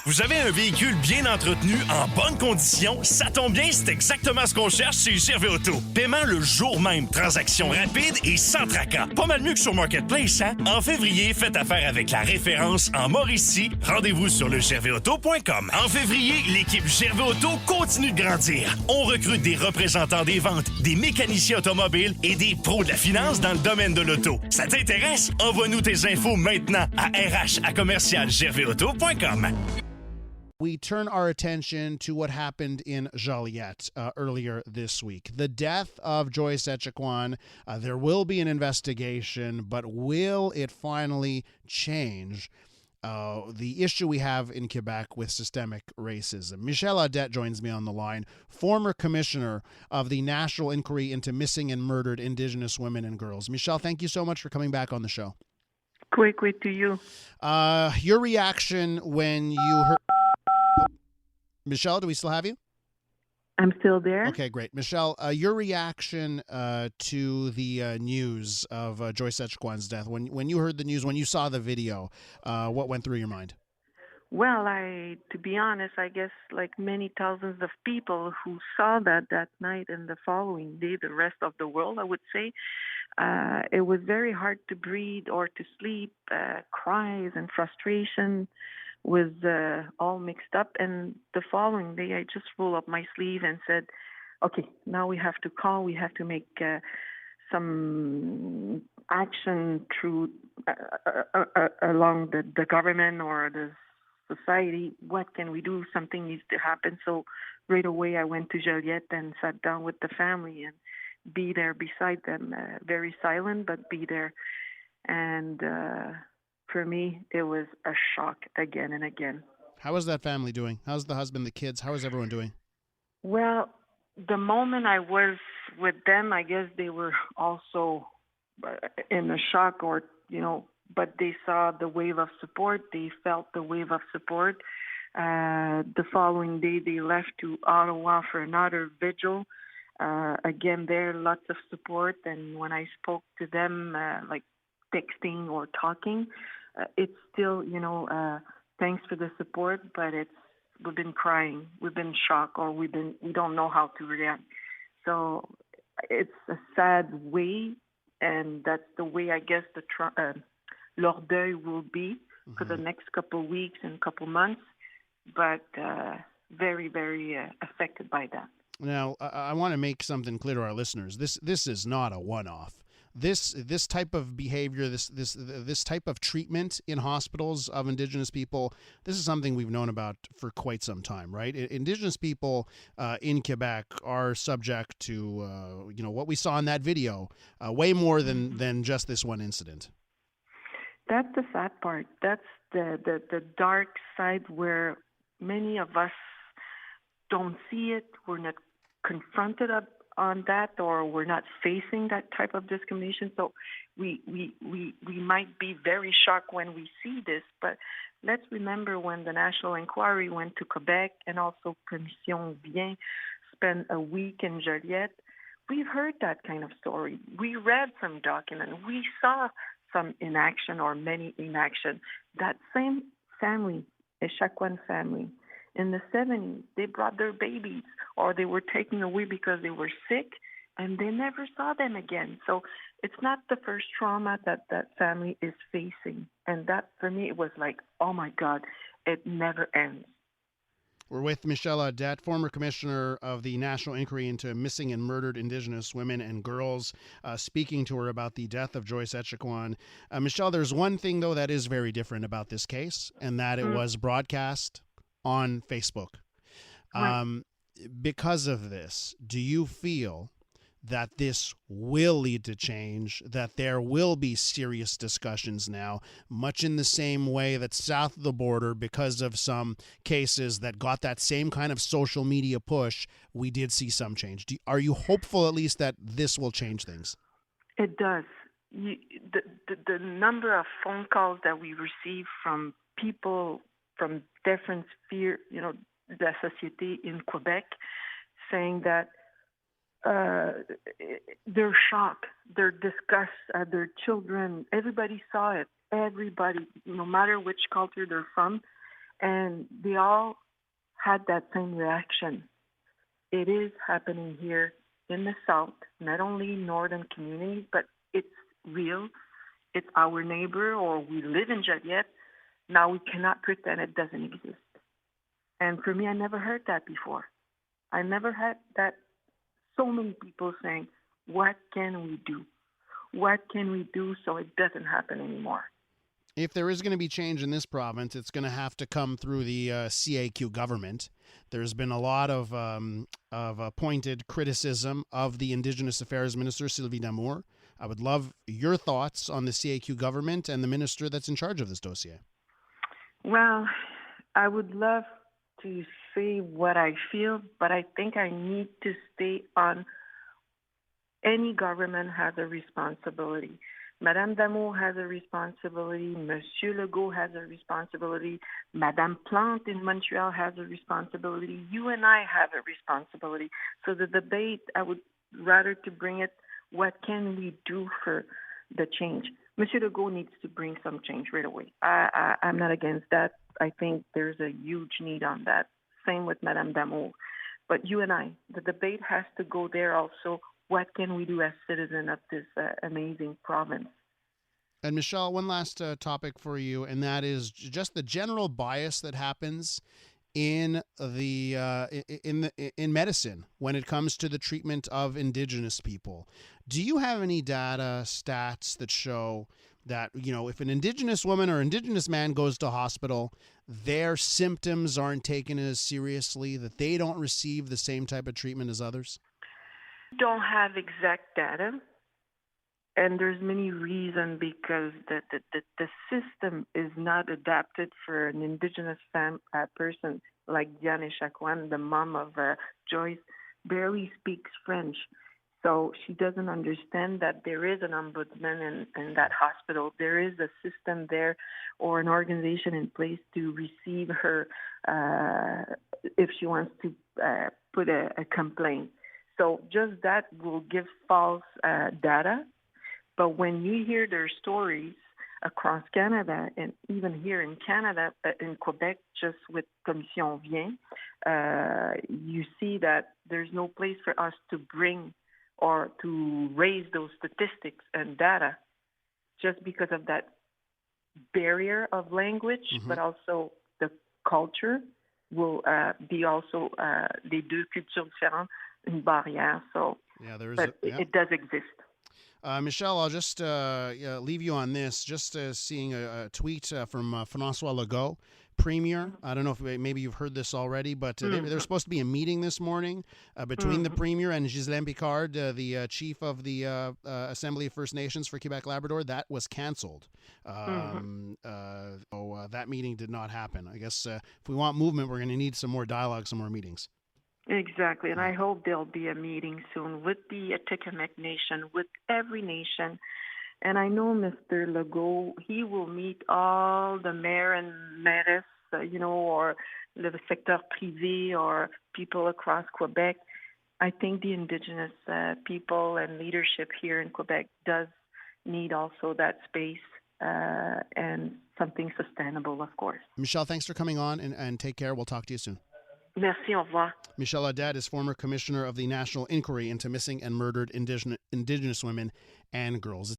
Vous avez un véhicule bien entretenu, en bonne condition? Ça tombe bien, c'est exactement ce qu'on cherche chez Gervais Auto. Paiement le jour même, transaction rapide et sans tracas. Pas mal mieux que sur Marketplace, hein? En février, faites affaire avec la référence en Mauricie. Rendez-vous sur le gervaiauto.com. En février, l'équipe Gervais Auto continue de grandir. On recrute des représentants des ventes, des mécaniciens automobiles et des pros de la finance dans le domaine de l'auto. Ça t'intéresse? Envoie-nous tes infos maintenant à rh@gervaiauto.com. We turn our attention to what happened in Joliette earlier this week. The death of Joyce Echaquan. There will be an investigation, but will it finally change the issue we have in Quebec with systemic racism? Michèle Audette joins me on the line, former commissioner of the National Inquiry into Missing and Murdered Indigenous Women and Girls. Michèle, thank you so much for coming back on the show. Quick to you. Your reaction when you heard... Michèle, do we still have you? I'm still there. Okay, great. Michèle, your reaction to the news of Joyce Echaquan's death, when you heard the news, when you saw the video, what went through your mind? Well, to be honest, I guess like many thousands of people who saw that night and the following day, the rest of the world, I would say, it was very hard to breathe or to sleep. Cries and frustration was all mixed up. And the following day, I just rolled up my sleeve and said, okay, now we have to call, we have to make some action through along the government or the society. What can we do? Something needs to happen. So right away, I went to Joliette and sat down with the family and be there beside them, very silent, but be there. And for me, it was a shock again and again. How is that family doing? How's the husband, the kids? How is everyone doing? Well, the moment I was with them, I guess they were also in a shock or, but they saw the wave of support. They felt the wave of support. The following day, they left to Ottawa for another vigil. Again, there, lots of support. And when I spoke to them, like texting or talking, it's still, thanks for the support, but we've been crying, we've been shocked, or we don't know how to react. So it's a sad way, and that's the way I guess l'orgueil will be for the next couple of weeks and couple months, but very, very affected by that. Now, I want to make something clear to our listeners. This is not a one-off. This type of behavior, this type of treatment in hospitals of Indigenous people, this is something we've known about for quite some time, right? Indigenous people in Quebec are subject to, what we saw in that video, way more than just this one incident. That's the sad part. That's the dark side where many of us don't see it. We're not confronted on that, or we're not facing that type of discrimination. So we might be very shocked when we see this, but let's remember when the National Inquiry went to Quebec and also Commission Bien spent a week in Joliette, we've heard that kind of story. We read some document. We saw some inaction or many inaction. That same family, Echaquan family, in the 70s, they brought their babies or they were taken away because they were sick, and they never saw them again. So it's not the first trauma that family is facing. And that, for me, it was like, oh, my God, it never ends. We're with Michèle Audette, former commissioner of the National Inquiry into Missing and Murdered Indigenous Women and Girls, speaking to her about the death of Joyce Echaquan. Michèle, there's one thing, though, that is very different about this case, and that it was broadcast on Facebook. Right. Because of this, do you feel that this will lead to change, that there will be serious discussions now, much in the same way that south of the border, because of some cases that got that same kind of social media push, we did see some change? Are you hopeful at least that this will change things? It does. The number of phone calls that we receive from people from different spheres, the society in Quebec, saying that they're shocked, they're disgusted at their children. Everybody saw it. Everybody, no matter which culture they're from. And they all had that same reaction. It is happening here in the South, not only northern communities, but it's real. It's our neighbor, or we live in Joliette. Now we cannot pretend it doesn't exist. And for me, I never heard that before. I never had that. So many people saying, what can we do? What can we do so it doesn't happen anymore? If there is going to be change in this province, it's going to have to come through the CAQ government. There's been a lot of pointed criticism of the Indigenous Affairs Minister, Sylvie Damour. I would love your thoughts on the CAQ government and the minister that's in charge of this dossier. Well, I would love to say what I feel, but I think I need to stay on. Any government has a responsibility. Madame Damour has a responsibility. Monsieur Legault has a responsibility. Madame Plante in Montreal has a responsibility. You and I have a responsibility. So the debate, I would rather to bring it, what can we do for the change? Monsieur Legault needs to bring some change right away. I'm not against that. I think there's a huge need on that. Same with Madame Damour. But you and I, the debate has to go there also. What can we do as citizens of this amazing province? And Michèle, one last topic for you, and that is just the general bias that happens in medicine when it comes to the treatment of Indigenous people. Do you have any data, stats that show that, if an Indigenous woman or Indigenous man goes to hospital, their symptoms aren't taken as seriously, that they don't receive the same type of treatment as others? Don't have exact data, and there's many reasons because the system is not adapted for an Indigenous person like Joyce Echaquan, the mom of Joyce, barely speaks French. So she doesn't understand that there is an ombudsman in that hospital. There is a system there or an organization in place to receive her if she wants to put a complaint. So just that will give false data. But when you hear their stories across Canada, and even here in Canada, in Quebec, just with Commission Vient, you see that there's no place for us to bring or to raise those statistics and data just because of that barrier of language, but also the culture will be also les deux cultures différentes. Une barrière, so yeah, it does exist. Michèle, I'll just leave you on this. Just seeing a tweet from François Legault, Premier. I don't know if maybe you've heard this already, but there's supposed to be a meeting this morning between the Premier and Ghislaine Picard, the chief of the Assembly of First Nations for Quebec Labrador. That was canceled. So that meeting did not happen. I guess if we want movement, we're going to need some more dialogue, some more meetings. Exactly, and I hope there'll be a meeting soon with the Atikamekw Nation, with every nation. And I know Mr. Legault, he will meet all the mayor and maires, or the sector privé or people across Quebec. I think the Indigenous people and leadership here in Quebec does need also that space and something sustainable, of course. Michèle, thanks for coming on and take care. We'll talk to you soon. Merci, au revoir. Michèle Audette is former commissioner of the National Inquiry into Missing and Murdered Indigenous Women and Girls.